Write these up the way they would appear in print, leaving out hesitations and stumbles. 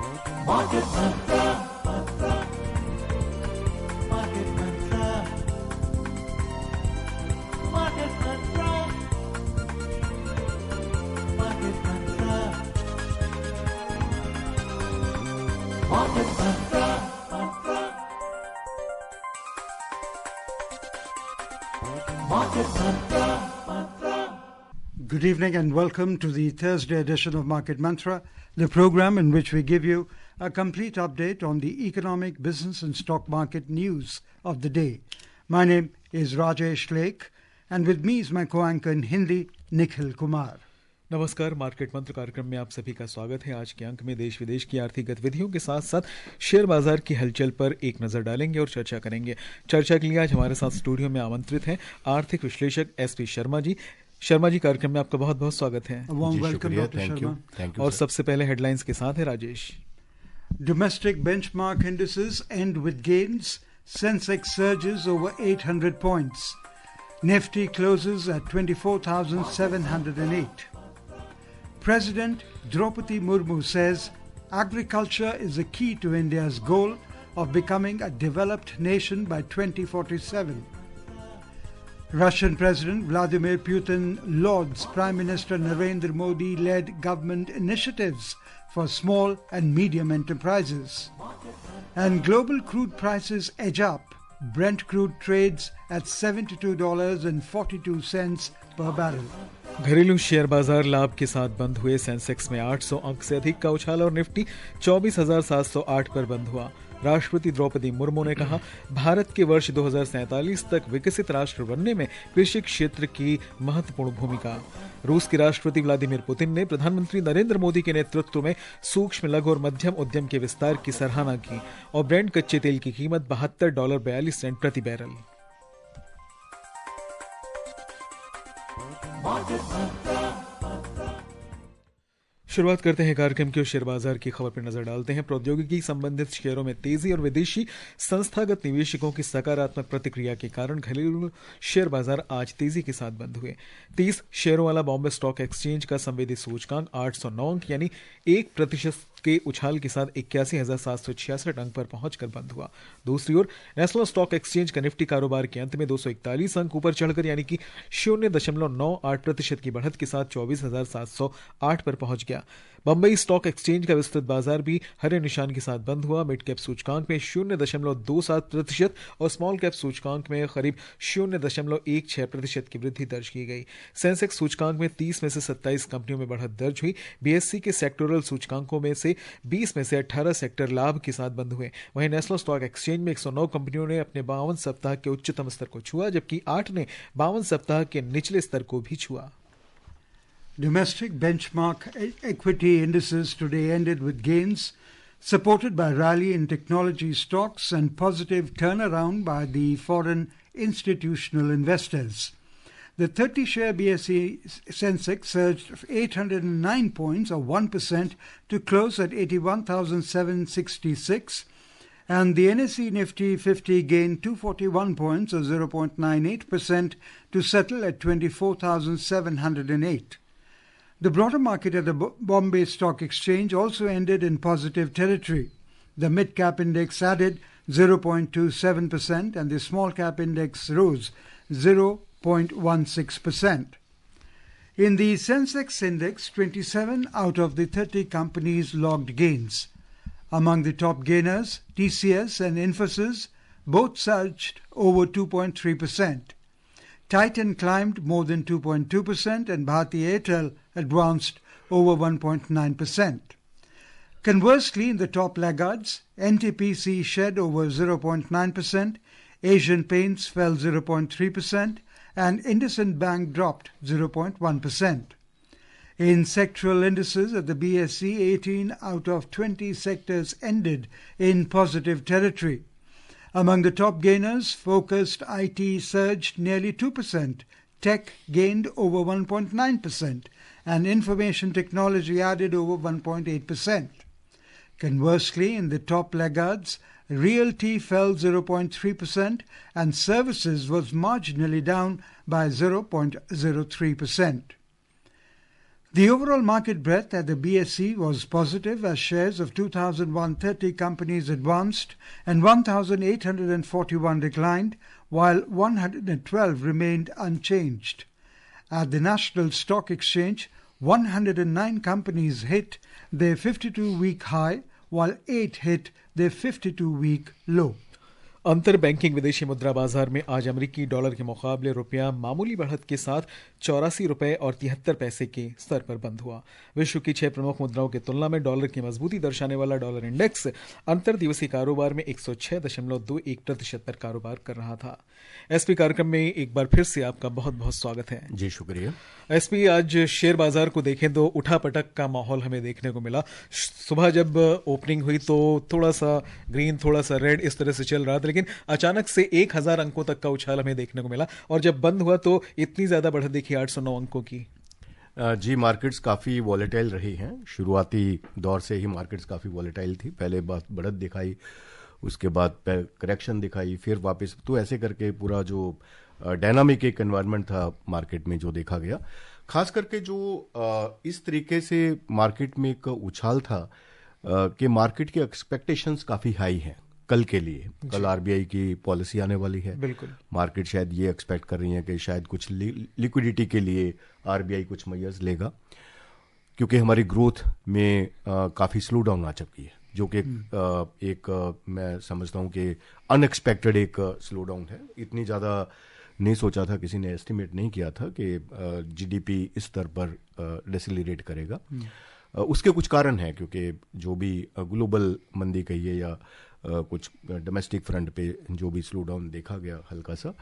Market Mantra, Market Mantra, Market Mantra, Market Mantra, Market Mantra, Market Mantra. Good evening and welcome to the Thursday edition of Market Mantra, the program in which we give you a complete update on the economic, business and stock market news of the day. My name is Rajesh Lake and with me is my co-anchor in Hindi, Nikhil Kumar. नमस्कार, market मंत्र कार्यक्रम में आप सभी का स्वागत है। आज के अंक में देश विदेश की आर्थिक गतिविधियों के साथ साथ शेयर बाजार की हलचल पर एक नजर डालेंगे और चर्चा करेंगे। चर्चा के लिए आज हमारे साथ स्टूडियो में आमंत्रित हैं आर्थिक विश्लेषक एसपी शर्मा जी। शर्मा जी, कार्यक्रम में आपका बहुत बहुत स्वागत है। और सबसे पहले हेडलाइंस के साथ है Rajesh. Domestic benchmark indices end with gains. Sensex surges over 800 points. Nifty closes at 24,708. President Draupadi Murmu says agriculture is a key to India's goal of becoming a developed nation by 2047. Russian President Vladimir Putin lauds Prime Minister Narendra Modi-led government initiatives for small and medium enterprises. And global crude prices edge up. Brent crude trades at $72.42 per barrel. घरेलू share बाजार लाभ के साथ बंद हुए। Sensex में 800 अंक से अधिक का उछाल और निफ्टी 24,708 पर बंद हुआ। राष्ट्रपति द्रौपदी मुर्मू ने कहा, भारत के वर्ष 2047 तक विकसित राष्ट्र बनने में कृषि क्षेत्र की महत्वपूर्ण भूमिका। रूस के राष्ट्रपति व्लादिमीर पुतिन ने प्रधानमंत्री नरेंद्र मोदी के नेतृत्व में सूक्ष्म, लघु और मध्यम उद्यम के विस्तार की सराहना की। और ब्रेंट कच्चे तेल की कीमत $72.42 प्रति बैरल। शुरुआत करते हैं कार्यक्रम की और शेयर बाजार की खबर पर नजर डालते हैं। प्रौद्योगिकी संबंधित शेयरों में तेजी और विदेशी संस्थागत निवेशकों की सकारात्मक प्रतिक्रिया के कारण घरेलू शेयर बाजार आज तेजी के साथ बंद हुए। 30 शेयरों वाला बॉम्बे स्टॉक एक्सचेंज का संवेदी सूचकांक 809 अंक यानी 1% के उछाल के साथ 81,766 अंक पर पहुंचकर बंद हुआ। दूसरी ओर नेशनल स्टॉक एक्सचेंज का निफ्टी कारोबार के अंत में 241 अंक ऊपर चढ़कर यानी कि 0.98% की बढ़त के साथ 24,708 पर पहुंच गया। बंबई स्टॉक एक्सचेंज का विस्तृत बाजार भी हरे निशान के साथ बंद हुआ। मिड कैप सूचकांक में 0.27% और स्मॉल कैप सूचकांक में करीब 0.16% की वृद्धि दर्ज की गई। सेंसेक्स सूचकांक में 30 में से 27 कंपनियों में बढ़त दर्ज हुई। बीएससी के सेक्टोरल सूचकांकों में से 20 में से 18 सेक्टर लाभ के साथ बंद हुए। वहीं नेशनल स्टॉक एक्सचेंज में 109 कंपनियों ने अपने 52 सप्ताह के उच्चतम स्तर को छुआ, जबकि 8 ने 52 सप्ताह के निचले स्तर को भी छुआ। Domestic benchmark equity indices today ended with gains, supported by rally in technology stocks and positive turnaround by the foreign institutional investors. The 30-share BSE Sensex surged 809 points or 1% to close at 81,766, and the NSE Nifty 50 gained 241 points or 0.98% to settle at 24,708. The broader market at the Bombay Stock Exchange also ended in positive territory. The mid-cap index added 0.27% and the small-cap index rose 0.16%. In the Sensex index, 27 out of the 30 companies logged gains. Among the top gainers, TCS and Infosys both surged over 2.3%. Titan climbed more than 2.2% and Bharti Airtel advanced over 1.9%. Conversely, in the top laggards, NTPC shed over 0.9%, Asian Paints fell 0.3%, and IndusInd Bank dropped 0.1%. In sectoral indices at the BSE, 18 out of 20 sectors ended in positive territory. Among the top gainers, focused IT surged nearly 2%, tech gained over 1.9%, and information technology added over 1.8%. Conversely, in the top laggards, realty fell 0.3% and services was marginally down by 0.03%. The overall market breadth at the BSE was positive as shares of 2,130 companies advanced and 1,841 declined, while 112 remained unchanged. At the National Stock Exchange, 109 companies hit their 52-week high, while 8 hit their 52-week low. अंतर banking विदेशी मुद्रा बाजार में आज अमेरिकी dollar के मुकाबले रुपया मामूली बढ़त के साथ 84 रुपए और 73 पैसे के स्तर पर बंद हुआ। विश्व की 6 प्रमुख मुद्राओं की तुलना में डॉलर की मजबूती दर्शाने वाला डॉलर इंडेक्स अंतर दिवसीय कारोबार में 106.21% पर कारोबार कर रहा था। एसपी कार्यक्रम में एक बार फिर से आपका बहुत बहुत स्वागत है। जी शुक्रिया। एसपी, आज शेयर बाजार को देखें तो उठापटक का माहौल हमें देखने को मिला। सुबह जब ओपनिंग हुई तो थोड़ा सा ग्रीन, थोड़ा सा रेड, इस तरह से चल रहा था, लेकिन अचानक से 1000 अंकों तक का उछाल हमें देखने को मिला और जब बंद हुआ तो इतनी ज्यादा बढ़त देखी 809 अंकों की। जी, मार्केट्स काफ़ी वॉलेटाइल रही हैं। शुरुआती दौर से ही मार्केट्स काफ़ी वॉलेटाइल थी। पहले बढ़त दिखाई, उसके बाद करेक्शन दिखाई, फिर वापस, तो ऐसे करके पूरा जो डायनामिक एक एनवायरनमेंट था मार्केट में जो देखा गया, खास करके जो इस तरीके से मार्केट में एक उछाल था कि मार्केट की एक्सपेक्टेशंस काफ़ी हाई हैं कल के लिए। कल आरबीआई की पॉलिसी आने वाली है। बिल्कुल, मार्केट शायद ये एक्सपेक्ट कर रही है कि शायद कुछ लिक्विडिटी के लिए आरबीआई कुछ मेजर्स लेगा, क्योंकि हमारी ग्रोथ में काफ़ी स्लो डाउन आ चुकी है, जो कि मैं समझता हूँ कि अनएक्सपेक्टेड एक स्लो डाउन है। इतनी ज़्यादा नहीं सोचा था, किसी ने एस्टिमेट नहीं किया था कि जीडीपी इस स्तर पर डिसेलिरेट करेगा। उसके कुछ कारण हैं, क्योंकि जो भी ग्लोबल मंदी कहिए या कुछ डोमेस्टिक फ्रंट पे जो भी स्लो डाउन देखा गया हल्का सा,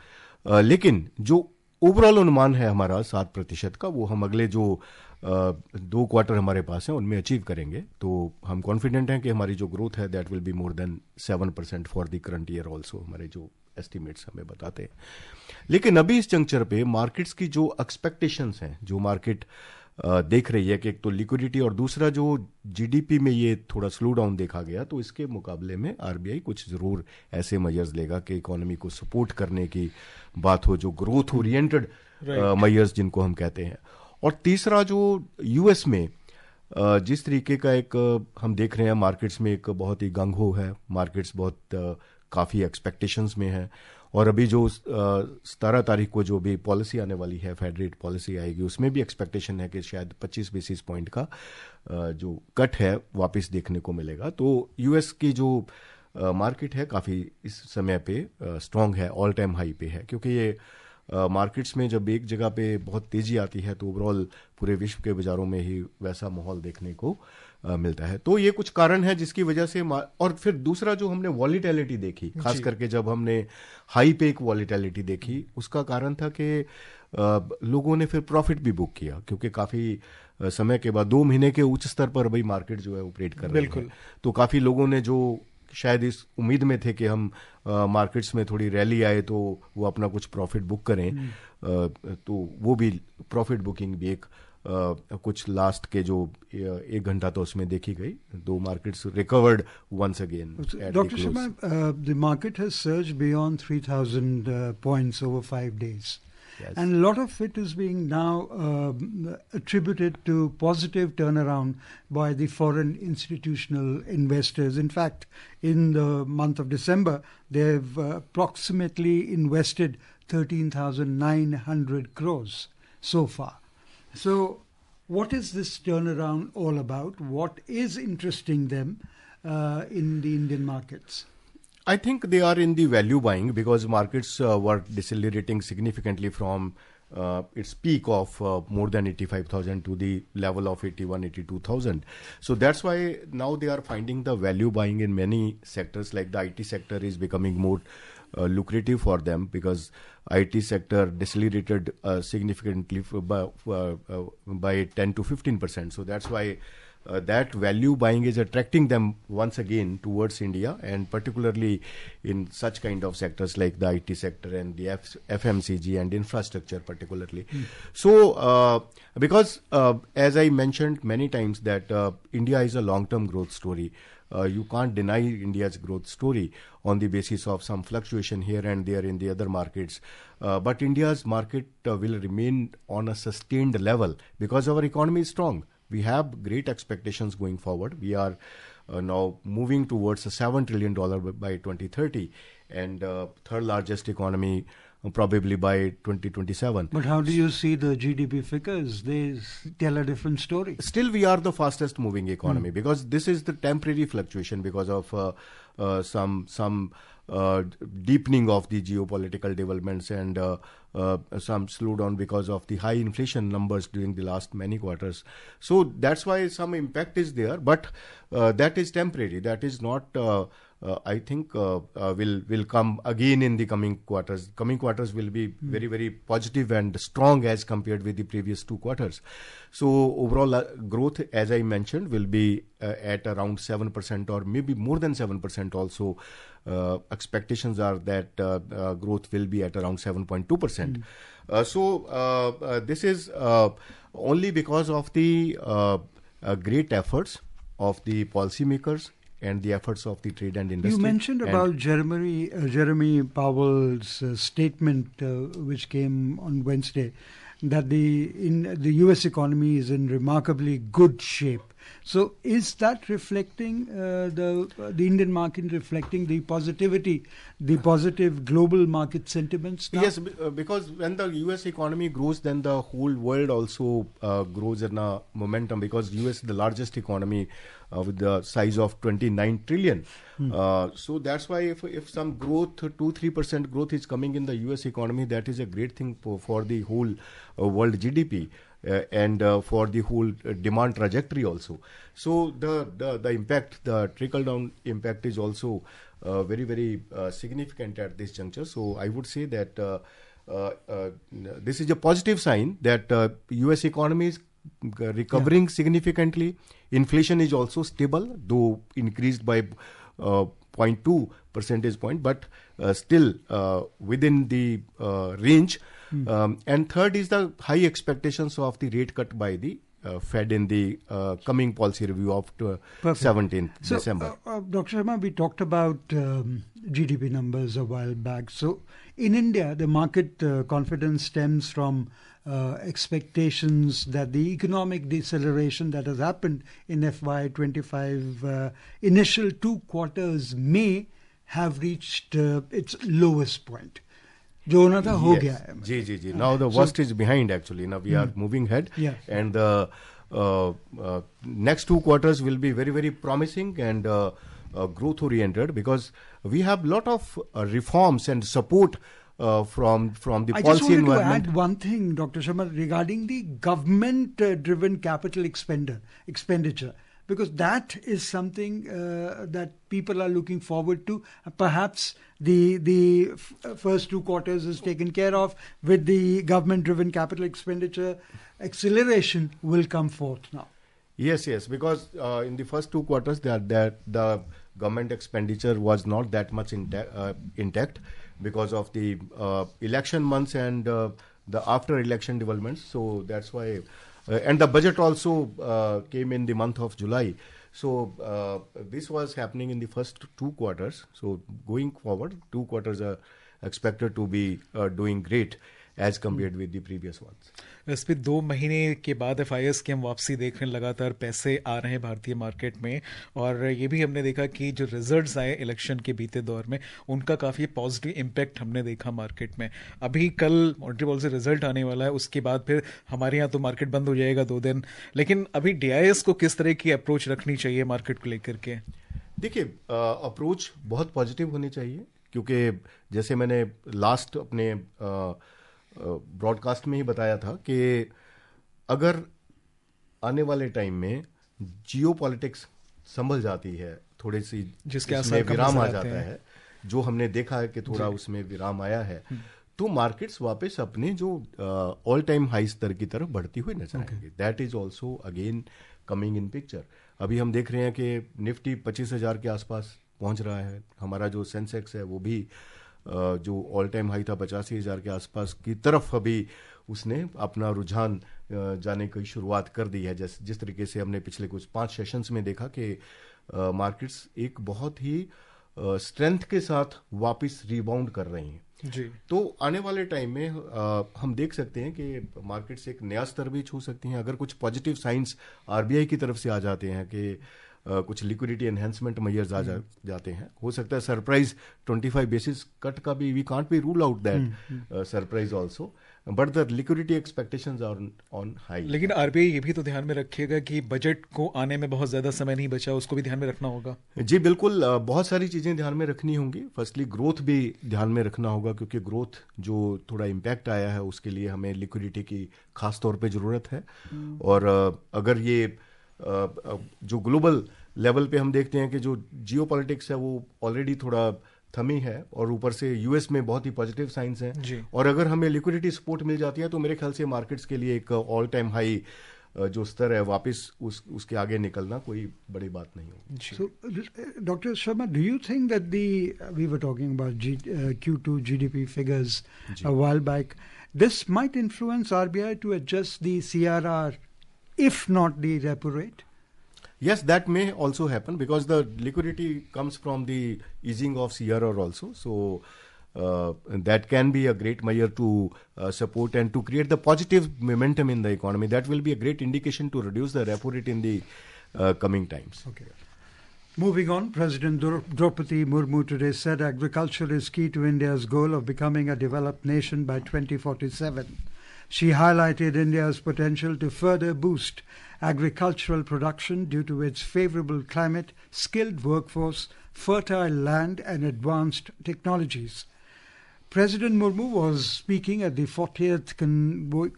लेकिन जो ओवरऑल अनुमान है हमारा 7% का, वो हम अगले जो 2 क्वार्टर हमारे पास हैं उनमें अचीव करेंगे। तो हम कॉन्फिडेंट हैं कि हमारी जो ग्रोथ है that will be more than 7% for the current year also, हमारे जो एस्टिमेट्स हमें बताते हैं। लेकिन अभी इस जंक्चर पे मार्केट्स की जो एक्सपेक्टेशंस हैं, जो मार्केट देख रही है कि एक तो लिक्विडिटी और दूसरा जो जीडीपी में ये थोड़ा स्लो डाउन देखा गया, तो इसके मुकाबले में आरबीआई कुछ जरूर ऐसे मेजर्स लेगा कि इकोनॉमी को सपोर्ट करने की बात हो, जो ग्रोथ ओरिएंटेड मेजर्स जिनको हम कहते हैं। और तीसरा जो यूएस में जिस तरीके का एक हम देख रहे हैं मार्केट्स में एक बहुत ही गंग हो है, मार्केट्स बहुत काफ़ी एक्सपेक्टेशंस में है। और अभी जो 17 तारीख को जो भी पॉलिसी आने वाली है, फेड रेट पॉलिसी आएगी, उसमें भी एक्सपेक्टेशन है कि शायद 25 बेसिस पॉइंट का जो कट है वापस देखने को मिलेगा। तो यूएस की जो मार्केट है काफ़ी इस समय पे स्ट्रांग है, ऑल टाइम हाई पे है, क्योंकि ये मार्केट्स में जब एक जगह पे बहुत तेजी आती है तो ओवरऑल पूरे विश्व के बाजारों में ही वैसा माहौल देखने को मिलता है। तो ये कुछ कारण है जिसकी वजह से और फिर दूसरा जो हमने वॉलीटैलिटी देखी, खास करके जब हमने हाई पे एक वॉलीटैलिटी देखी, उसका कारण था कि लोगों ने फिर प्रॉफिट भी बुक किया, क्योंकि काफ़ी समय के बाद 2 महीने के उच्च स्तर पर अभी मार्केट जो है ऑपरेट कर रही है। तो काफ़ी लोगों ने जो शायद इस उम्मीद में थे कि हम मार्केट्स में थोड़ी रैली आए तो वो अपना कुछ प्रॉफिट बुक करें, तो वो भी प्रॉफिट बुकिंग भी एक कुछ लास्ट के जो 1 घंटा तो उसमें देखी गई। 2 markets recovered once again. Dr. Sharma, the market has surged beyond 3,000 points over 5 days. Yes. And a lot of it is being now attributed to positive turnaround by the foreign institutional investors. In fact, in the month of December, they've approximately invested 13,900 crores so far. So what is this turnaround all about? What is interesting them in the Indian markets? I think they are in the value buying, because markets were decelerating significantly from its peak of more than 85,000 to the level of 81,000-82,000. So that's why now they are finding the value buying in many sectors, like the IT sector is becoming more lucrative for them, because IT sector decelerated significantly by 10 to 15%. So that's why that value buying is attracting them once again towards India, and particularly in such kind of sectors like the IT sector and the FMCG and infrastructure particularly. So because as I mentioned many times that India is a long-term growth story. you can't deny India's growth story on the basis of some fluctuation here and there in the other markets. But India's market will remain on a sustained level because our economy is strong. We have great expectations going forward. We are now moving towards a $7 trillion by 2030 and third largest economy probably by 2027. But how do you see the GDP figures? They tell a different story. Still, we are the fastest moving economy because this is the temporary fluctuation because of some deepening of the geopolitical developments and some slowdown because of the high inflation numbers during the last many quarters. So that's why some impact is there, but that is temporary. That is not. I think will come again in the coming quarters. Coming quarters will be very, very positive and strong as compared with the previous 2 quarters. So overall growth, as I mentioned, will be at around 7% or maybe more than 7% also. Expectations are that growth will be at around 7.2%. So this is only because of the great efforts of the policymakers and the efforts of the trade and industry. You mentioned about Jeremy Powell's statement, which came on Wednesday, that the U.S. economy is in remarkably good shape. So, is that reflecting the Indian market, reflecting the positivity, the positive global market sentiments now? Yes, because when the U.S. economy grows, then the whole world also grows in a momentum because U.S. is the largest economy with the size of 29 trillion. So that's why if some growth, 2-3% growth is coming in the U.S. economy, that is a great thing for the whole world GDP. And for the whole demand trajectory also. So the impact, the trickle-down impact is also very, very significant at this juncture. So I would say that this is a positive sign that U.S. economy is recovering significantly. Inflation is also stable, though increased by 0.2 percentage point, but still within the range. And third is the high expectations of the rate cut by the Fed in the coming policy review of 17th December. Dr. Sharma, we talked about GDP numbers a while back. So in India, the market confidence stems from expectations that the economic deceleration that has happened in FY25 initial 2 quarters may have reached its lowest point. जो होना था हो गया है. जी. Now the worst is behind actually. Now we are moving ahead. Yeah. And the next 2 quarters will be very, very promising and growth oriented because we have a lot of reforms and support from the policy environment. I just wanted to add one thing, Dr. Sharma, regarding the government-driven capital expenditure. Because that is something that people are looking forward to. Perhaps the first 2 quarters is taken care of with the government-driven capital expenditure. Acceleration will come forth now. Yes, because in the first 2 quarters the government expenditure was not that much intact because of the election months and the after-election developments. So that's why... and the budget also came in the month of July. So this was happening in the first 2 quarters. So going forward, 2 quarters are expected to be doing great as compared with the previous ones. इस पे 2 महीने के बाद FIS की हम वापसी देख रहे हैं, लगातार पैसे आ रहे हैं भारतीय मार्केट में और ये भी हमने देखा कि जो रिजल्ट्स आए इलेक्शन के बीते दौर में उनका काफ़ी पॉजिटिव इम्पैक्ट हमने देखा मार्केट में. अभी कल मॉनेटरी पॉलिसी रिजल्ट आने वाला है, उसके बाद फिर हमारे यहाँ तो मार्केट बंद हो जाएगा 2 दिन. लेकिन अभी DIS को किस तरह की अप्रोच रखनी चाहिए मार्केट को लेकर के? देखिए, अप्रोच बहुत पॉजिटिव होनी चाहिए क्योंकि जैसे मैंने लास्ट अपने ब्रॉडकास्ट में ही बताया था कि अगर आने वाले टाइम में जियोपॉलिटिक्स संभल जाती है, थोड़ी सी जिसमें विराम आ जाता है, जो हमने देखा है कि थोड़ा उसमें विराम आया है, तो मार्केट्स वापस अपने जो ऑल टाइम हाई स्तर की तरफ बढ़ती हुई नजर आएंगी. That is also again coming in picture. अभी हम देख रहे हैं कि निफ्टी 25,000 के आसपास पहुंच रहा है. हमारा जो सेंसेक्स है वो भी जो ऑल टाइम हाई था 85,000 के आसपास की तरफ अभी उसने अपना रुझान जाने की शुरुआत कर दी है. जिस तरीके से हमने पिछले कुछ 5 सेशंस में देखा कि मार्केट्स एक बहुत ही स्ट्रेंथ के साथ वापस रिबाउंड कर रही हैं जी। तो आने वाले टाइम में हम देख सकते हैं कि मार्केट्स एक नया स्तर भी छू सकती हैं अगर कुछ पॉजिटिव साइंस आरबीआई की तरफ से आ जाते हैं कि कुछ लिक्विडिटी एनहेंसमेंट मेजर्स आ जाते हैं। हो सकता है सरप्राइज 25 बेसिस कट का भी we can't be rule out that surprise also but the liquidity expectations are on high. लेकिन आरबीआई ये भी तो ध्यान में रखिएगा कि बजट को आने में बहुत ज्यादा समय नहीं बचा, उसको भी ध्यान में रखना होगा। जी बिल्कुल, बहुत सारी चीजें ध्यान में रखनी होंगी। फर्स्टली ग्रोथ भी ध्यान में रखना होगा क्योंकि ग्रोथ जो थोड़ा इम्पैक्ट आया है उसके लिए हमें लिक्विडिटी की खास तौर पे जरूरत है। और अगर ये जो ग्लोबल लेवल पे हम देखते हैं कि जो जियो पॉलिटिक्स है वो ऑलरेडी थोड़ा थमी है और ऊपर से यूएस में बहुत ही पॉजिटिव साइंस हैं और अगर हमें लिक्विडिटी सपोर्ट मिल जाती है तो मेरे ख्याल से मार्केट्स के लिए एक ऑल टाइम हाई जो स्तर है वापस उसके आगे निकलना कोई बड़ी बात नहीं होगी। So, Dr. Sharma, do you think that we were talking about Q2 GDP figures a while back, this might influence RBI to adjust the CRR, if not the repo rate? Yes, that may also happen because the liquidity comes from the easing of CRR also. So that can be a great measure to support and to create the positive momentum in the economy. That will be a great indication to reduce the repo rate in the coming times. Okay. Moving on, President Draupadi Murmu today said agriculture is key to India's goal of becoming a developed nation by 2047. She highlighted India's potential to further boost agricultural production due to its favorable climate, skilled workforce, fertile land and advanced technologies. President Murmu was speaking at the 40th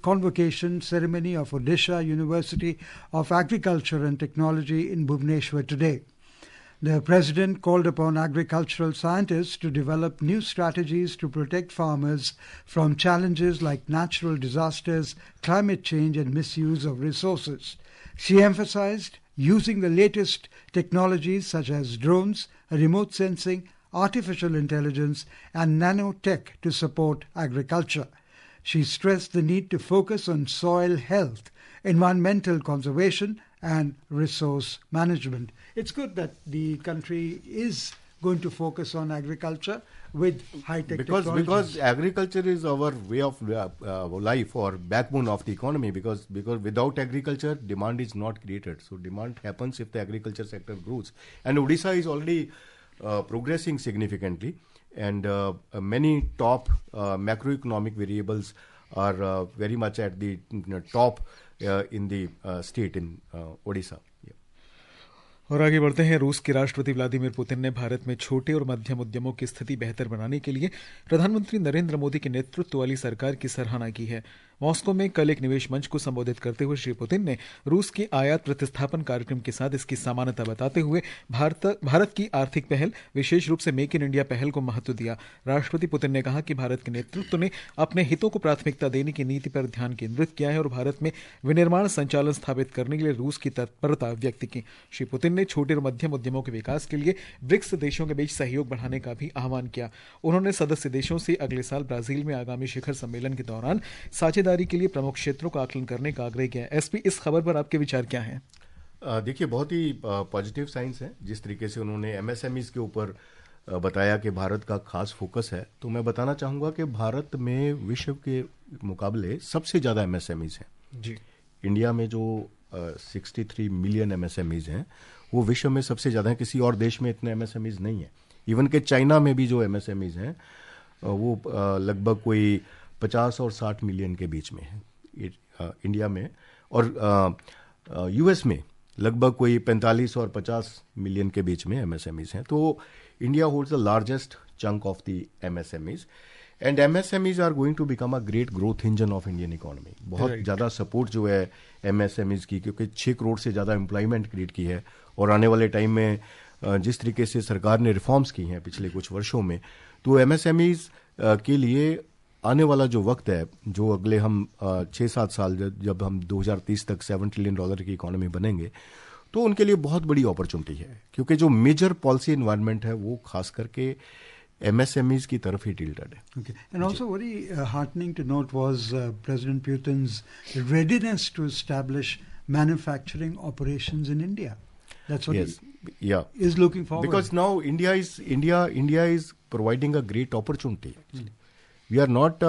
convocation ceremony of Odisha University of Agriculture and Technology in Bhubaneswar today. The President called upon agricultural scientists to develop new strategies to protect farmers from challenges like natural disasters, climate change and misuse of resources. She emphasized using the latest technologies such as drones, remote sensing, artificial intelligence and nanotech to support agriculture. She stressed the need to focus on soil health, environmental conservation and resource management. It's good that the country is going to focus on agriculture with high-tech technologies. Because agriculture is our way of life or backbone of the economy because without agriculture, demand is not created. So demand happens if the agriculture sector grows. And Odisha is already progressing significantly and many top macroeconomic variables are very much at the top in the state in Odisha. और आगे बढ़ते हैं। रूस के राष्ट्रपति Vladimir Putin ने भारत में छोटे और मध्यम उद्यमों की स्थिति बेहतर बनाने के लिए प्रधानमंत्री नरेंद्र मोदी के नेतृत्व वाली सरकार की सराहना की है। मॉस्को में कल एक निवेश मंच को संबोधित करते हुए श्री पुतिन ने रूस के आयात प्रतिस्थापन कार्यक्रम के साथ इसकी समानता बताते हुए भारत की आर्थिक पहल, विशेष रूप से मेक इन इंडिया पहल को महत्व दिया। राष्ट्रपति पुतिन ने कहा कि भारत के नेतृत्व ने अपने हितों को प्राथमिकता देने की नीति पर ध्यान केंद्रित किया है और भारत में विनिर्माण संचालन स्थापित करने के लिए रूस की तत्परता व्यक्त की। श्री पुतिन ने छोटे और मध्यम उद्यमों के विकास के लिए ब्रिक्स देशों के बीच सहयोग बढ़ाने का भी आह्वान किया। उन्होंने सदस्य देशों से अगले साल ब्राजील में आगामी शिखर सम्मेलन के दौरान साझेदारी के लिए प्रमुख क्षेत्रों का आकलन करने का आग्रह किया। एसपी, इस खबर पर आपके विचार क्या हैं? देखिए, बहुत ही पॉजिटिव साइंस है जिस तरीके से उन्होंने एमएसएमईज के ऊपर बताया कि भारत का खास फोकस है। तो मैं बताना चाहूंगा कि भारत में विश्व के मुकाबले सबसे ज्यादा एमएसएमईज हैं जी। इंडिया में जो 63 मिलियन एमएसएमईज हैं वो विश्व में सबसे ज्यादा है। किसी और देश में इतने एमएसएमईज नहीं है। इवन के चाइना में भी जो एमएसएमईज हैं वो लगभग कोई 50 और 60 मिलियन के बीच में है इंडिया में, और यूएस में लगभग कोई 45 और 50 मिलियन के बीच में एमएसएमईज हैं। तो India holds the largest chunk of the MSMEs and MSMEs are going to become a great growth engine of Indian economy. बहुत ज़्यादा सपोर्ट जो है एमएसएमईज की, क्योंकि 6 करोड़ से ज़्यादा एम्प्लॉयमेंट क्रिएट की है और आने वाले टाइम में जिस तरीके से सरकार ने रिफॉर्म्स की हैं पिछले कुछ वर्षों में, तो एमएसएमईज के लिए आने वाला जो वक्त है, जो अगले हम 6-7 साल जब हम 2030 तक $7 ट्रिलियन की इकोनॉमी बनेंगे, तो उनके लिए बहुत बड़ी अपॉर्चुनिटी है, क्योंकि जो मेजर पॉलिसी एनवायरनमेंट है वो खास करके MSMEs की तरफ ही tilted है. Okay. And also very heartening to note was President Putin's readiness to establish manufacturing operations in India. That's what Yes, yeah. he is looking forward. Because now India is providing a great opportunity. Actually. We are not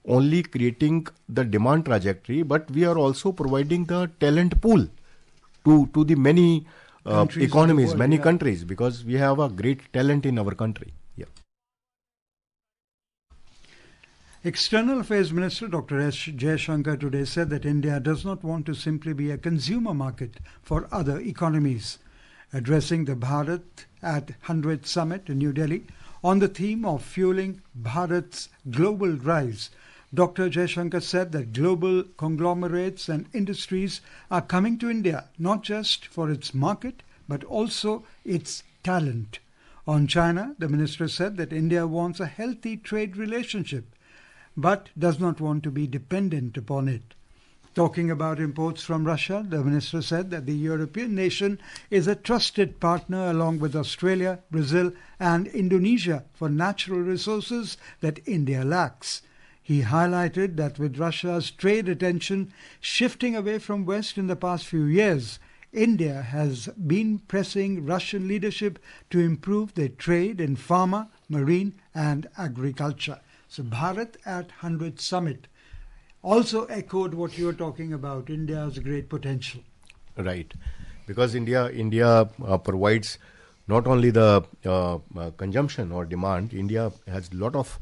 only creating the demand trajectory, but we are also providing the talent pool to the many Countries of the economies, world, many yeah. countries, because we have a great talent in our country. Yeah. External Affairs Minister Dr. S. Jaishankar today said that India does not want to simply be a consumer market for other economies. Addressing the Bharat at 100th Summit in New Delhi on the theme of fueling Bharat's global rise, Dr. Jaishankar said that global conglomerates and industries are coming to India not just for its market but also its talent. On China, the minister said that India wants a healthy trade relationship but does not want to be dependent upon it. Talking about imports from Russia, the minister said that the European nation is a trusted partner along with Australia, Brazil and Indonesia for natural resources that India lacks. He highlighted that with Russia's trade attention shifting away from West in the past few years, India has been pressing Russian leadership to improve their trade in pharma, marine and agriculture. So Bharat at 100th Summit also echoed what you were talking about, India's great potential. Right, because India provides not only the consumption or demand. India has a lot of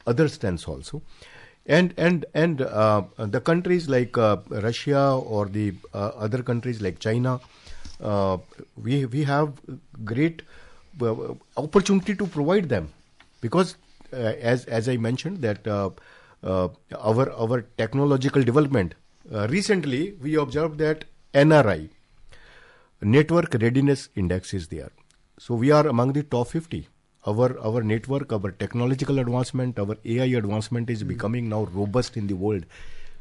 other strengths also, and the countries like Russia or the other countries like China, we have great opportunity to provide them, because as I mentioned that our technological development, recently we observed that NRI, Network Readiness Index, is there. So we are among the top 50. Our network, our technological advancement, our AI advancement is becoming now robust in the world.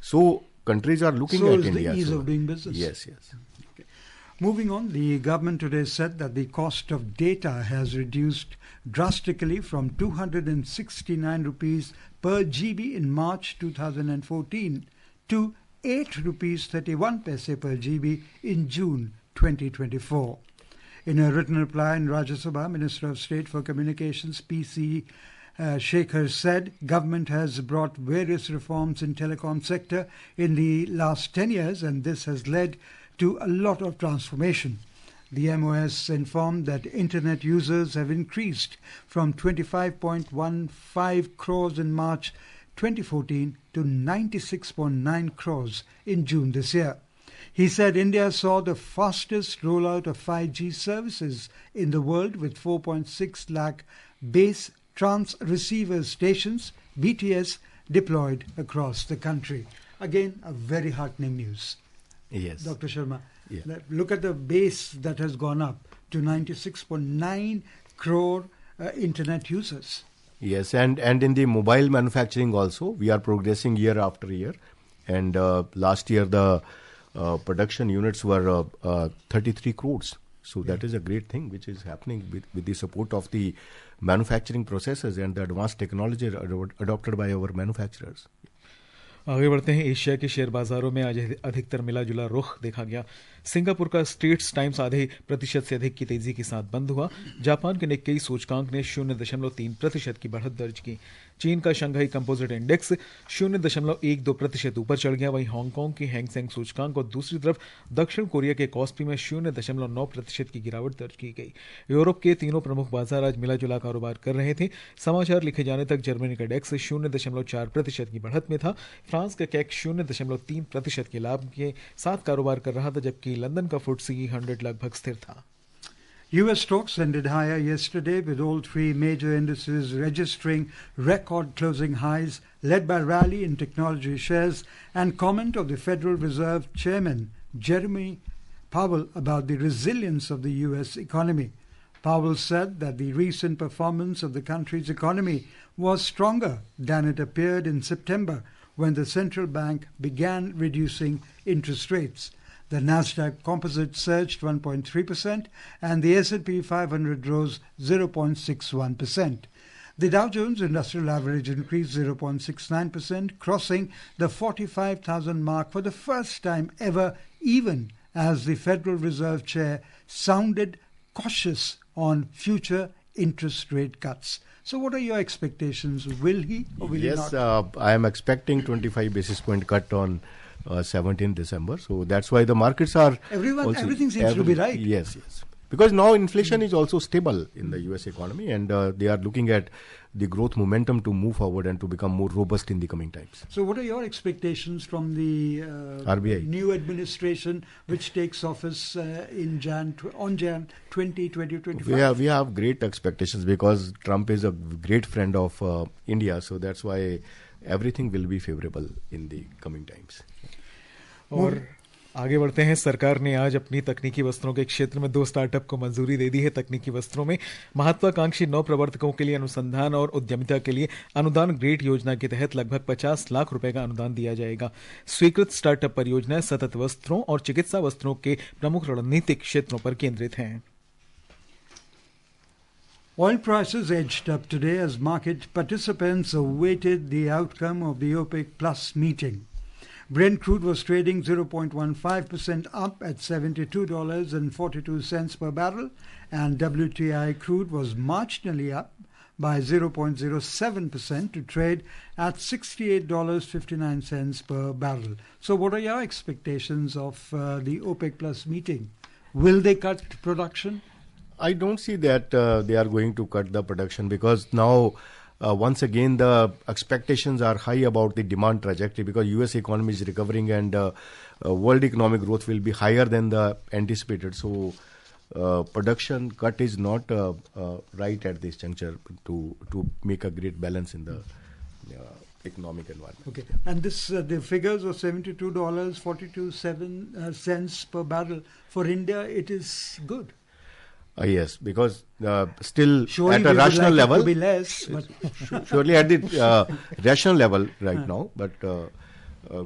So countries are looking So at is India. the ease of doing business. Yes. Moving on, the government today said that the cost of data has reduced drastically from 269 rupees per GB in March 2014 to 8 rupees 31 paise per GB in June 2024. In a written reply in Rajya Sabha, Minister of State for Communications P.C. Shekhar said government has brought various reforms in telecom sector in the last 10 years and this has led to a lot of transformation. The MOS informed that internet users have increased from 25.15 crores in March 2014 to 96.9 crores in June this year. He said India saw the fastest rollout of 5G services in the world with 4.6 lakh base transceiver stations, BTS, deployed across the country. Again, a very heartening news. Yes. Dr. Sharma, Yeah. look at the base that has gone up to 96.9 crore internet users. Yes, and in the mobile manufacturing also, we are progressing year after year. And last year the production units were 33 crores. So that is a great thing which is happening with the support of the manufacturing processes and the advanced technology adopted by our manufacturers. आगे बढ़ते हैं। Asia के share बाजारों में आज अधिकतर मिला जुला रुख देखा गया। सिंगापुर का स्ट्रेट्स टाइम्स आधे प्रतिशत से अधिक की तेजी के साथ बंद हुआ। जापान के निक्केई सूचकांक ने 0.3% की बढ़त दर्ज की। चीन का शंघाई कंपोजिट इंडेक्स 0.12% ऊपर चढ़ गया। वहीं हांगकांग की हैंगसेंग सूचकांक और दूसरी तरफ दक्षिण कोरिया के कॉस्पी में 0.9% की गिरावट दर्ज की गई। यूरोप के तीनों प्रमुख बाजार आज मिला जुला कारोबार कर रहे थे। समाचार लिखे जाने तक जर्मनी का डेक्स 0.4% की बढ़त में था। फ्रांस का कैक 0.3% के लाभ के साथ कारोबार कर रहा था, जबकि लंदन का FTSE 100 लगभग स्थिर था। US stocks ended higher yesterday with all three major indices registering record closing highs, led by rally in technology shares and comment of the Federal Reserve Chairman Jeremy Powell about the resilience of the US economy. Powell said that the recent performance of the country's economy was stronger than it appeared in September when the central bank began reducing interest rates. The Nasdaq Composite surged 1.3% and the S&P 500 rose 0.61%. The Dow Jones Industrial Average increased 0.69%, crossing the 45,000 mark for the first time ever, even as the Federal Reserve Chair sounded cautious on future interest rate cuts. So what are your expectations? Will he or will he Yes, not? I am expecting 25 basis point cut on 17 December. So that's why the markets are Everything seems to be right. Yes. Because now inflation is also stable in the US economy, and they are looking at the growth momentum to move forward and to become more robust in the coming times. So what are your expectations from the RBI. new administration which takes office on Jan 20, 2025? We have great expectations because Trump is a great friend of India, so that's why everything will be favorable in the coming times. और आगे बढ़ते हैं। सरकार ने आज अपनी तकनीकी वस्त्रों के क्षेत्र में 2 स्टार्टअप को मंजूरी दे दी है। तकनीकी वस्त्रों में महत्वाकांक्षी नौ प्रवर्तकों के लिए अनुसंधान और उद्यमिता के लिए अनुदान ग्रेड योजना के तहत लगभग 50 लाख रुपए का अनुदान दिया जाएगा। स्वीकृत स्टार्टअप परियोजनाएं सतत वस्त्रों और चिकित्सा वस्त्रों के प्रमुख रणनीतिक क्षेत्रों पर केंद्रित हैं। Oil prices edged up today as market participants awaited the outcome of the OPEC Plus meeting. Brent crude was trading 0.15% up at $72.42 per barrel, and WTI crude was marginally up by 0.07% to trade at $68.59 per barrel. So what are your expectations of the OPEC Plus meeting? Will they cut production? I don't see that they are going to cut the production because now once again the expectations are high about the demand trajectory because US economy is recovering and world economic growth will be higher than the anticipated. So production cut is not right at this juncture to make a great balance in the economic environment. Okay, and this the figures of $72.42 per barrel for India, it is good. Yes, because still Surely at a we would rational like level, it to be less, but surely at the rational level right now, but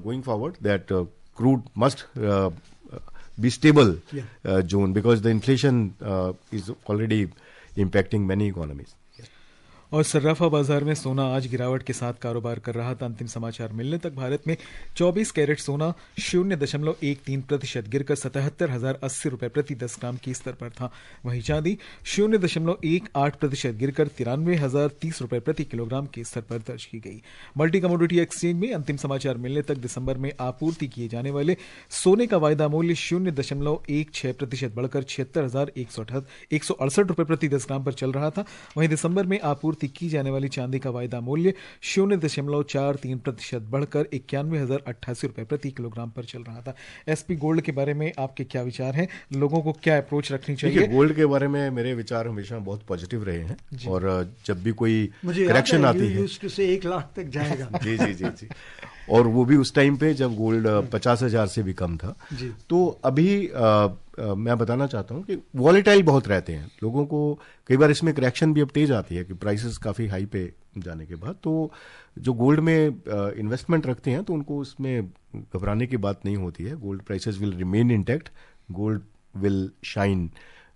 going forward, that crude must be stable June because the inflation is already impacting many economies. और सर्राफा बाजार में सोना आज गिरावट के साथ कारोबार कर रहा था। अंतिम समाचार मिलने तक भारत में 24 कैरेट सोना 0.13% गिरकर 77,080 रुपए प्रति 10 ग्राम के स्तर पर था। वहीं चांदी 0.18% गिरकर 93,030 रुपए प्रति किलोग्राम के स्तर पर दर्ज की गई। मल्टी कमोडिटी एक्सचेंज में अंतिम समाचार मिलने तक दिसंबर में आपूर्ति किए जाने वाले सोने का वायदा मूल्य 0.16% बढ़कर 76,168 रुपए प्रति 10 ग्राम पर चल रहा था। वहीं दिसंबर में आपूर्ति की जाने वाली चांदी का वायदा मूल्य 0.43% बढ़कर 91,088 रुपए प्रति किलोग्राम पर चल रहा था। एसपी गोल्ड के बारे में आपके क्या विचार हैं? लोगों को क्या अप्रोच रखनी चाहिए? गोल्ड के बारे में मेरे विचार हमेशा बहुत पॉजिटिव रहे हैं और जब भी कोई करेक्शन आती है 1 लाख तक जाएगा। जी और वो भी उस टाइम पे जब गोल्ड 50,000 से भी कम था। तो अभी मैं बताना चाहता हूँ कि वॉलेटाइल बहुत रहते हैं लोगों को, कई बार इसमें करेक्शन भी अब तेज आती है कि प्राइसेस काफी हाई पे जाने के बाद, तो जो गोल्ड में इन्वेस्टमेंट रखते हैं तो उनको उसमें घबराने की बात नहीं होती है। Gold prices will remain intact, gold will shine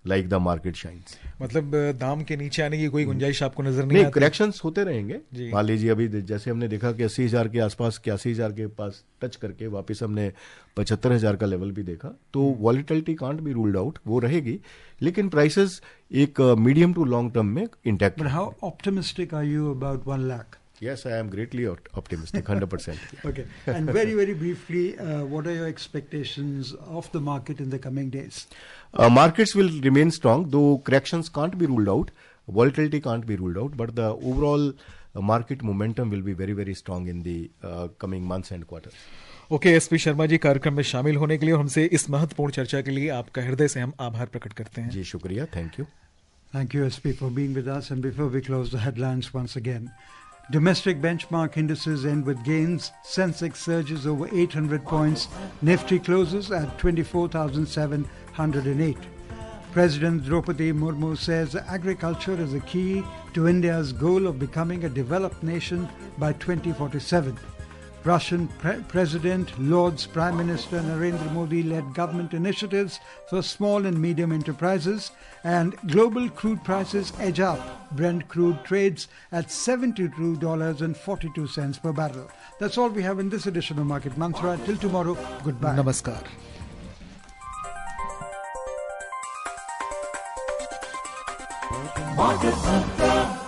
like the market shines. मतलब दाम के नीचे आने की कोई गुंजाइश आपको नजर नहीं आती? करेक्शंस होते रहेंगे। मान लीजिए अभी जैसे हमने देखा कि 80,000 के आसपास 81,000 के पास टच करके वापस हमने 75,000 का लेवल भी देखा। तो volatility can't be ruled out, वो रहेगी, लेकिन प्राइसेस एक मीडियम टू लॉन्ग टर्म में intact. But how optimistic are you about 1 lakh? Yes, I am greatly optimistic, 100%. Okay, and very, very briefly, what are your expectations of the market in the coming days? Markets will remain strong, though corrections can't be ruled out, volatility can't be ruled out, but the overall market momentum will be very, very strong in the coming months and quarters. Okay, SP Sharma ji, कार्यक्रम में शामिल होने के लिए और हमसे इस महत्वपूर्ण चर्चा के लिए आपका हृदय से हम आभार प्रकट करते हैं। जी शुक्रिया, thank you. Thank you, SP, for being with us. And before we close the headlines once again, domestic benchmark indices end with gains. Sensex surges over 800 points. Nifty closes at 24,708. President Draupadi Murmu says agriculture is a key to India's goal of becoming a developed nation by 2047. Russian President, Lord's Prime Minister Narendra Modi led government initiatives for small and medium enterprises, and global crude prices edge up. Brent crude trades at $72.42 per barrel. That's all we have in this edition of Market Mantra. Till tomorrow, goodbye. नमस्कार। Market Mantra.